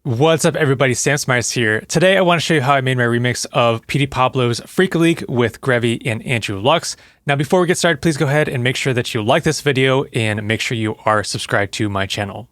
What's up, everybody? Smyers here. Today I want to show you how I made my remix of P.D. Pablo's Freek-A-Leek with Grevy and Andrew Lux. Now, before we get started, please go ahead and make sure that you like this video and make sure you are subscribed to my channel.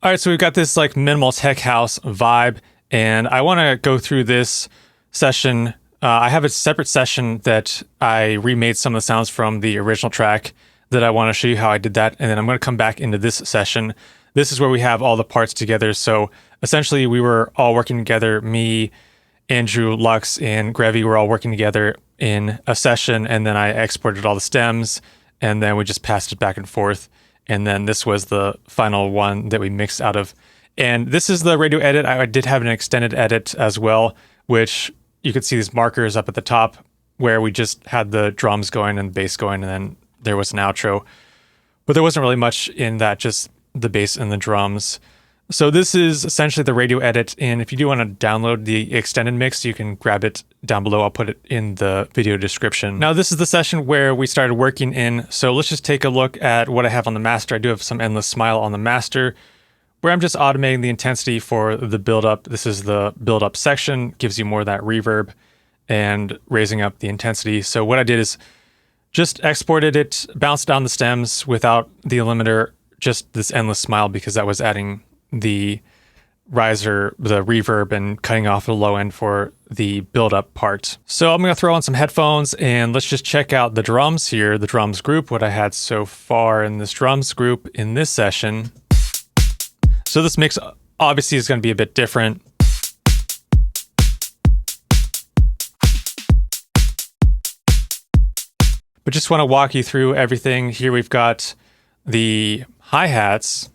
All right, so we've got this like minimal tech house vibe, and I want to go through this session. I have a separate session that I remade some of the sounds from the original track that I want to show you how I did that, and then I'm going to come back into this session. This is where we have all the parts together. So essentially, we were all working together. Me, Andrew, Lux, and Grevy were all working together in a session, and then I exported all the stems, and then we just passed it back and forth. And then this was the final one that we mixed out of. And this is the radio edit. I did have an extended edit as well, which you could see these markers up at the top where we just had the drums going and the bass going, and then there was an outro. But there wasn't really much in that, just the bass and the drums. So this is essentially the radio edit. And if you do want to download the extended mix, you can grab it down below. I'll put it in the video description. Now, this is the session where we started working in. So let's just take a look at what I have on the master. I do have some Endless Smile on the master, where I'm just automating the intensity for the build-up. This is the build-up section, gives you more of that reverb and raising up the intensity. So what I did is just exported it, bounced down the stems without the limiter, just this Endless Smile, because that was adding the riser, the reverb, and cutting off the low end for the build-up part. So I'm going to throw on some headphones and let's just check out the drums here, the drums group, what I had so far in this drums group in this session. So this mix obviously is going to be a bit different. But just want to walk you through everything. Here we've got the hi-hats.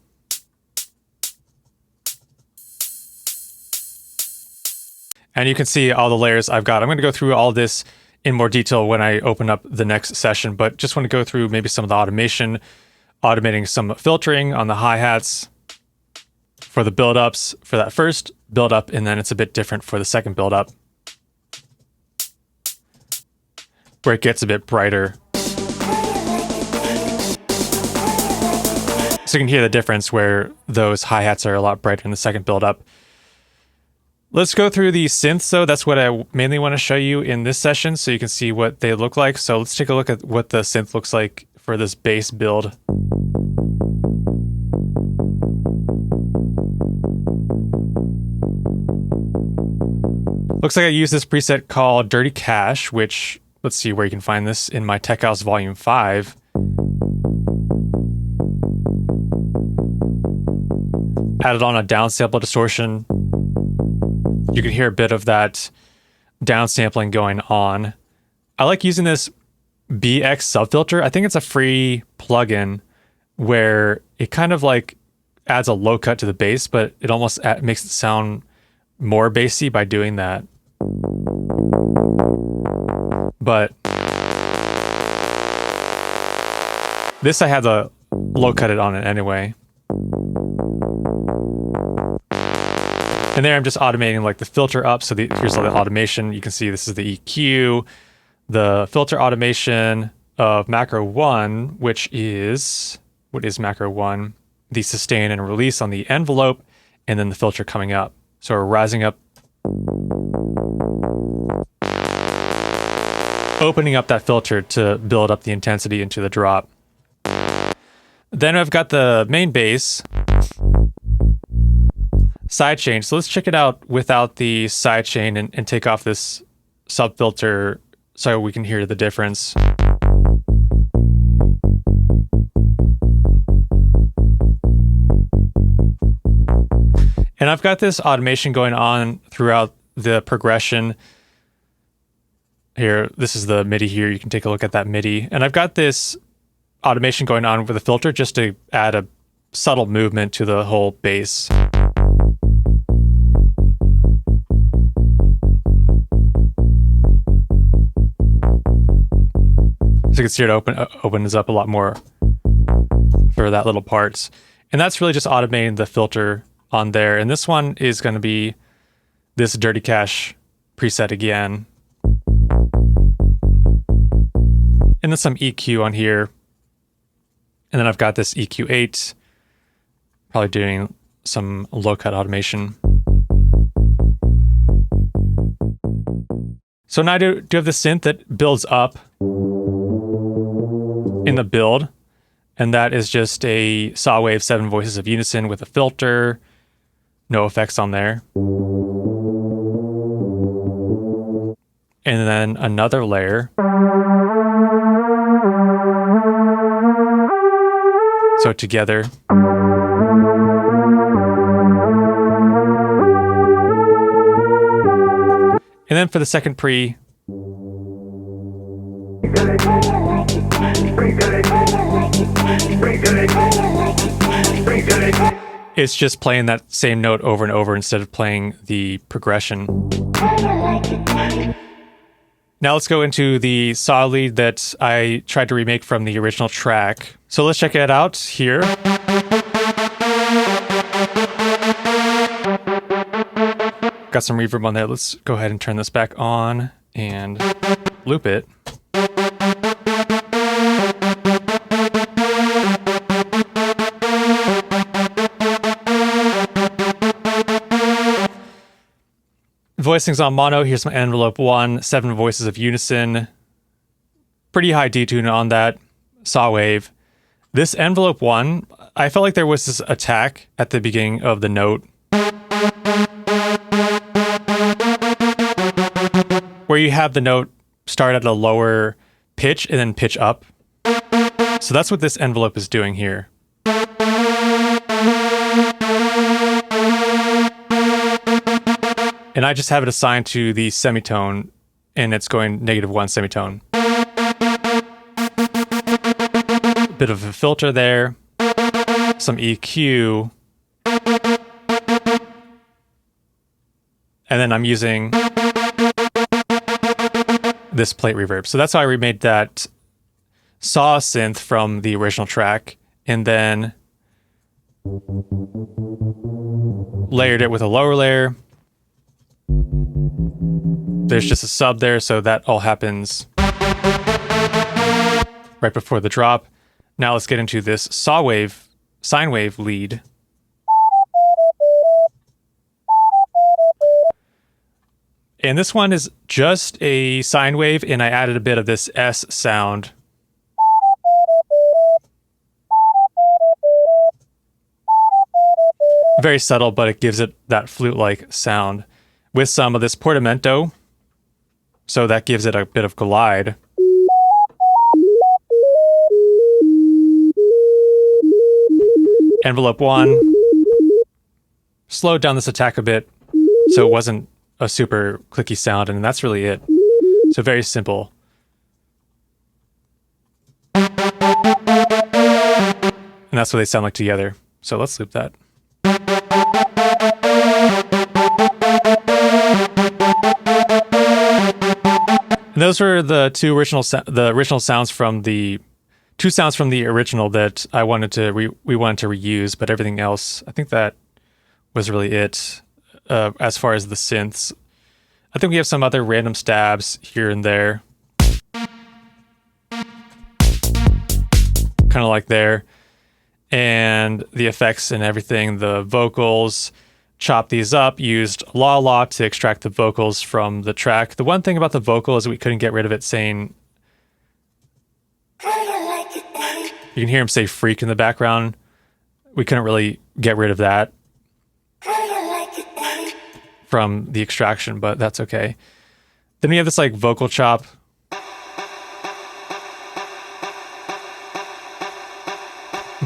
And you can see all the layers I've got. I'm going to go through all this in more detail when I open up the next session, but just want to go through maybe some of the automation, automating some filtering on the hi-hats for the build-ups for that first build-up, and then it's a bit different for the second build-up, where it gets a bit brighter. So you can hear the difference where those hi-hats are a lot brighter in the second build-up. Let's go through the synths, though. That's what I mainly want to show you in this session, so you can see what they look like. So let's take a look at what the synth looks like for this bass build. Looks like I use this preset called Dirty Cash, which, let's see where you can find this in my Tech House Volume 5. Added on a downsample distortion. You can hear a bit of that downsampling going on. I like using this BX subfilter. I think it's a free plugin where it kind of like adds a low cut to the bass, but it almost makes it sound more bassy by doing that. But this, I have the low cut it on it anyway. And there I'm just automating like the filter up. So here's all the automation. You can see this is the EQ, the filter automation of macro 1, which is, what is macro 1? The sustain and release on the envelope, and then the filter coming up. So we're rising up, opening up that filter to build up the intensity into the drop. Then I've got the main bass. sidechain. So let's check it out without the sidechain and take off this subfilter so we can hear the difference. And I've got this automation going on throughout the progression. Here, this is the MIDI here. You can take a look at that MIDI. And I've got this automation going on with the filter just to add a subtle movement to the whole bass. So you can see it opens up a lot more for that little parts. And that's really just automating the filter on there. And this one is going to be this Dirty Cash preset again. And then some EQ on here. And then I've got this EQ8, probably doing some low cut automation. So now I do have the synth that builds up in the build. And that is just a saw wave 7 voices of unison with a filter, no effects on there. And then another layer. So together. And then for the second pre, it's just playing that same note over and over instead of playing the progression. Now let's go into the saw lead that I tried to remake from the original track. So let's check it out here. Got some reverb on there. Let's go ahead and turn this back on and loop it. Voicing's on mono. Here's my envelope 1, 7 voices of unison. Pretty high detune on that saw wave. This envelope 1, I felt like there was this attack at the beginning of the note where you have the note start at a lower pitch and then pitch up. So that's what this envelope is doing here. And I just have it assigned to the semitone, and it's going -1 semitone. Bit of a filter there, some EQ, and then I'm using this plate reverb. So that's how I remade that saw synth from the original track, and then layered it with a lower layer. There's just a sub there, so that all happens right before the drop. Now let's get into this saw wave, sine wave lead. And this one is just a sine wave, and I added a bit of this S sound. Very subtle, but it gives it that flute-like sound with some of this portamento. So that gives it a bit of glide. Envelope 1. Slowed down this attack a bit so it wasn't a super clicky sound, and that's really it. So very simple. And that's what they sound like together. So let's loop that. And those were the two original sounds from the two sounds from the original that I wanted to we wanted to reuse, but everything else, I think that was really it as far as the synths. I think we have some other random stabs here and there, kind of like there, and the effects and everything, the vocals. Chop these up, used La La to extract the vocals from the track. The one thing about the vocal is we couldn't get rid of it saying... You can hear him say freak in the background. We couldn't really get rid of that. from the extraction, but that's okay. Then we have this like vocal chop.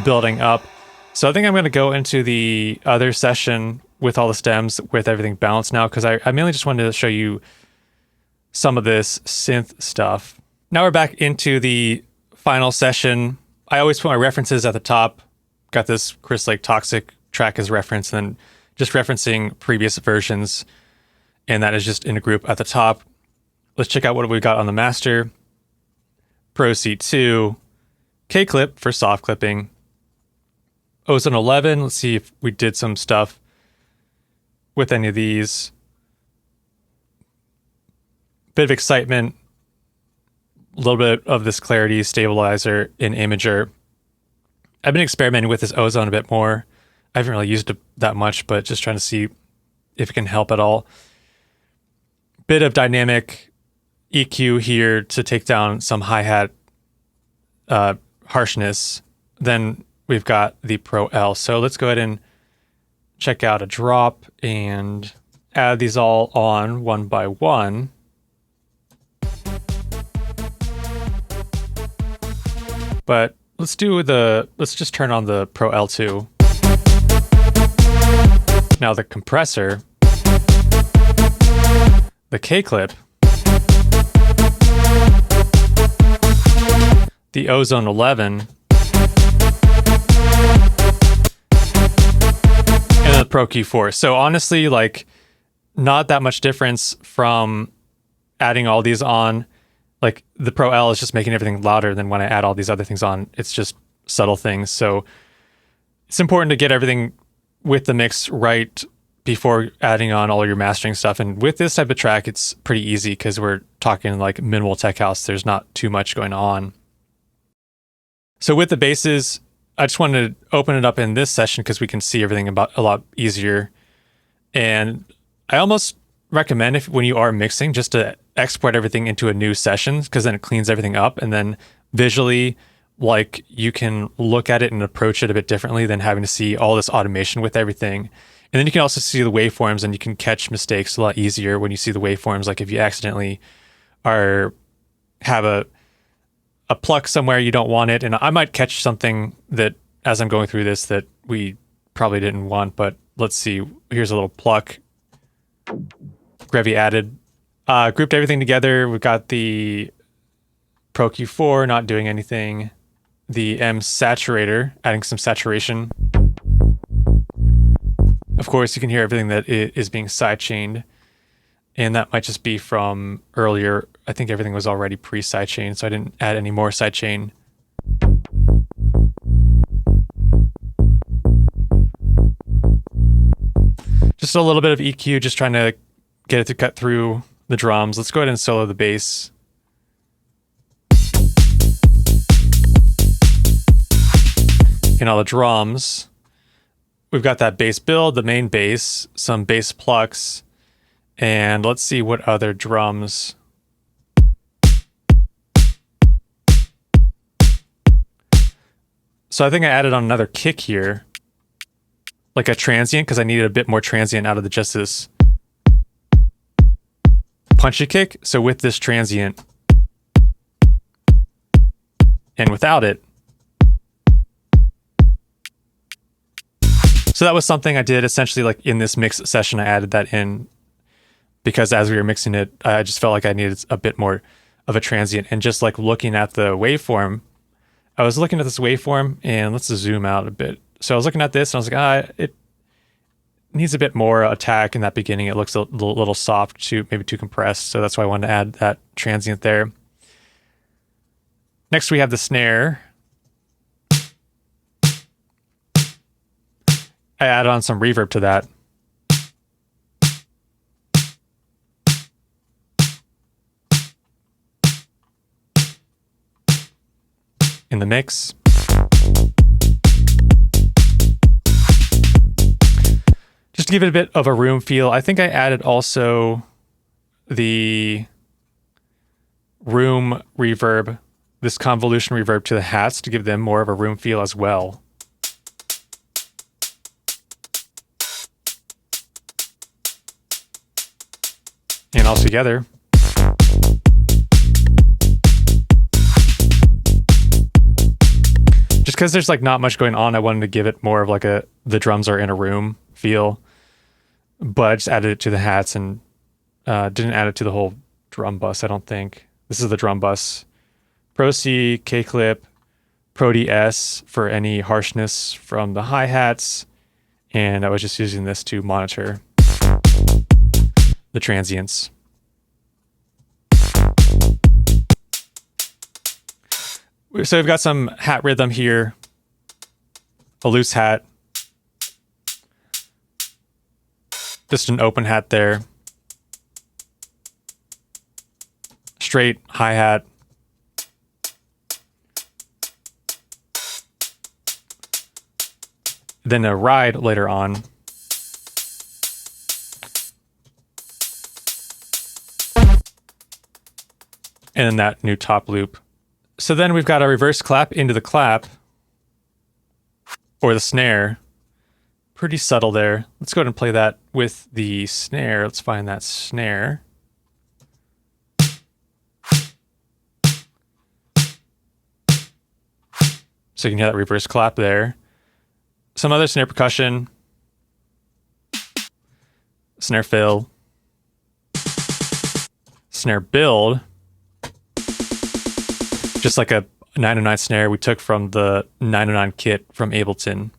Building up. So I think I'm going to go into the other session with all the stems with everything balanced now, because I mainly just wanted to show you some of this synth stuff. Now we're back into the final session. I always put my references at the top. Got this Chris Lake Toxic track as reference, and then just referencing previous versions, and that is just in a group at the top. Let's check out what we got on the master. Pro C2, K-clip for soft clipping, Ozone 11. Let's see if we did some stuff with any of these. Bit of excitement, a little bit of this clarity stabilizer in Imager. I've been experimenting with this Ozone a bit more. I haven't really used it that much, but just trying to see if it can help at all. Bit of dynamic EQ here to take down some hi-hat harshness. Then we've got the Pro L. So let's go ahead and check out a drop and add these all on one by one. But let's just turn on the Pro L2. Now the compressor, the K-clip, the Ozone 11, and the Pro Q4. So honestly, like, not that much difference from adding all these on. Like, the Pro L is just making everything louder than when I add all these other things on. It's just subtle things. So it's important to get everything with the mix right before adding on all your mastering stuff. And with this type of track, it's pretty easy because we're talking like minimal tech house. There's not too much going on. So with the basses, I just wanted to open it up in this session because we can see everything about a lot easier. And I almost recommend, if when you are mixing, just to export everything into a new session, because then it cleans everything up, and then visually, like, you can look at it and approach it a bit differently than having to see all this automation with everything. And then you can also see the waveforms, and you can catch mistakes a lot easier when you see the waveforms. Like if you accidentally have a pluck somewhere you don't want it, and I might catch something that as I'm going through this that we probably didn't want, but let's see. Here's a little pluck. Grevy added. Grouped everything together. We've got the Pro Q4 not doing anything. The M saturator, adding some saturation. Of course, you can hear everything that is being sidechained. And that might just be from earlier. I think everything was already pre-sidechained, so I didn't add any more sidechain. Just a little bit of EQ, just trying to get it to cut through the drums. Let's go ahead and solo the bass. And all the drums. We've got that bass build, the main bass, some bass plucks, and let's see what other drums. So I think I added on another kick here, like a transient, because I needed a bit more transient out of just this punchy kick. So with this transient and without it. So that was something I did essentially like in this mix session. I added that in because as we were mixing it, I just felt like I needed a bit more of a transient. And just like looking at the waveform, I was looking at this waveform, and let's zoom out a bit. So I was looking at this and I was like, it needs a bit more attack in that beginning. It looks a little soft, maybe too compressed. So that's why I wanted to add that transient there. Next, we have the snare. I added on some reverb to that. In the mix. Just to give it a bit of a room feel, I think I added also the room reverb, this convolution reverb to the hats to give them more of a room feel as well. and all together. Just because there's like not much going on, I wanted to give it more of like the drums are in a room feel, but I just added it to the hats and didn't add it to the whole drum bus, I don't think. This is the drum bus. Pro C, K clip, Pro D S for any harshness from the hi-hats, and I was just using this to monitor the transients. So we've got some hat rhythm here, a loose hat, just an open hat there, straight hi-hat, then a ride later on, and then that new top loop. So then we've got a reverse clap into the clap, or the snare. Pretty subtle there. Let's go ahead and play that with the snare. Let's find that snare. So you can hear that reverse clap there. Some other snare percussion. Snare fill. Snare build. Just like a 909 snare we took from the 909 kit from Ableton.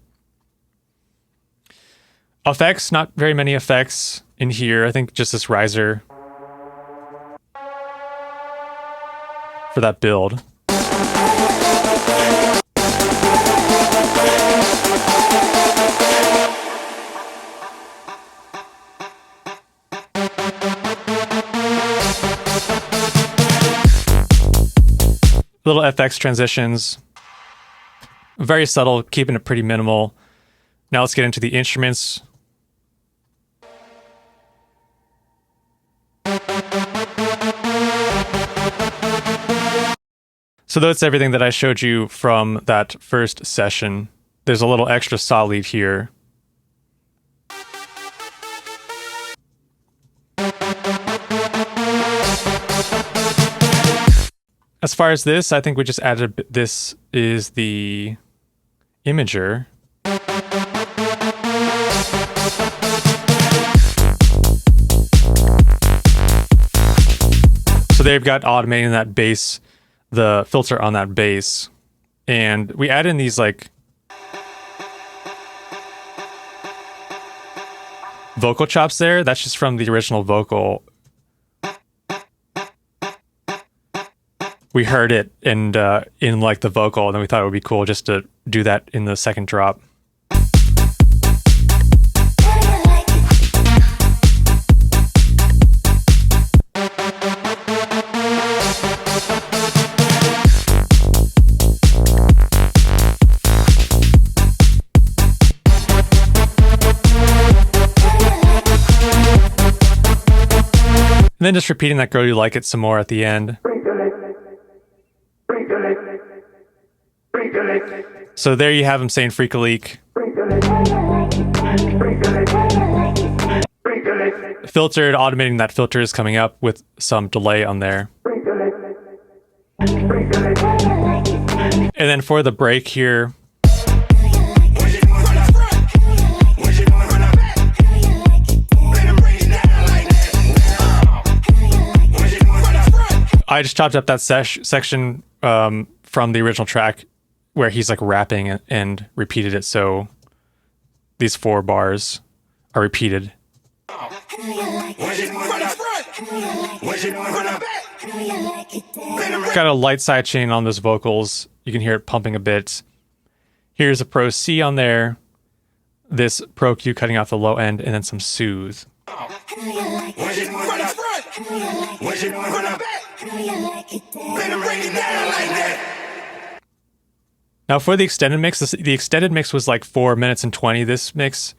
Effects, not very many effects in here. I think just this riser for that build. Little FX transitions, very subtle, keeping it pretty minimal. Now let's get into the instruments. So that's everything that I showed you from that first session. There's a little extra saw lead here. As far as this, I think we just added, this is the imager. So they've got automating that bass, the filter on that bass. And we add in these like vocal chops there. That's just from the original vocal. We heard it and in like the vocal, and then we thought it would be cool just to do that in the second drop. And then just repeating that Girl You Like It some more at the end. So there you have him saying Freek-A-Leek. Filtered, automating that filter is coming up with some delay on there. And then for the break here, I just chopped up that section from the original track where he's like rapping and repeated it, so these 4 bars are repeated. Got a light side chain on those vocals. You can hear it pumping a bit. Here's a Pro C on there, this Pro Q cutting off the low end, and then some soothe. Now for the extended mix, the extended mix was like 4 minutes and 20. This mix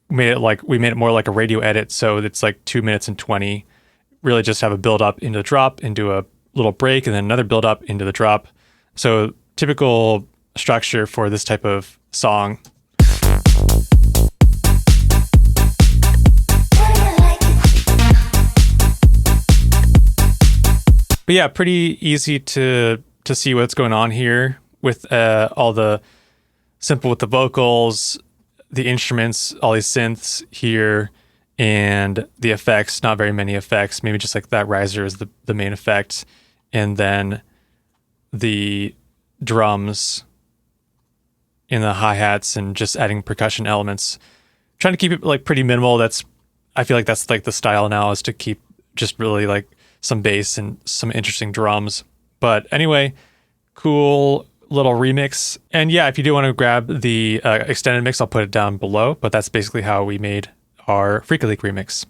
made it like, we made it more like a radio edit, so it's like 2 minutes and 20. Really just have a build up into the drop, into a little break, and then another build up into the drop. So typical structure for this type of song. But yeah, pretty easy to see what's going on here with all the simple with the vocals, the instruments, all these synths here, and the effects. Not very many effects. Maybe just like that riser is the main effect, and then the drums and the hi-hats and just adding percussion elements. Trying to keep it like pretty minimal. I feel like that's like the style now, is to keep just really like some bass and some interesting drums. But anyway, cool little remix. And yeah, if you do want to grab the extended mix, I'll put it down below. But that's basically how we made our Freek-A-Leek remix.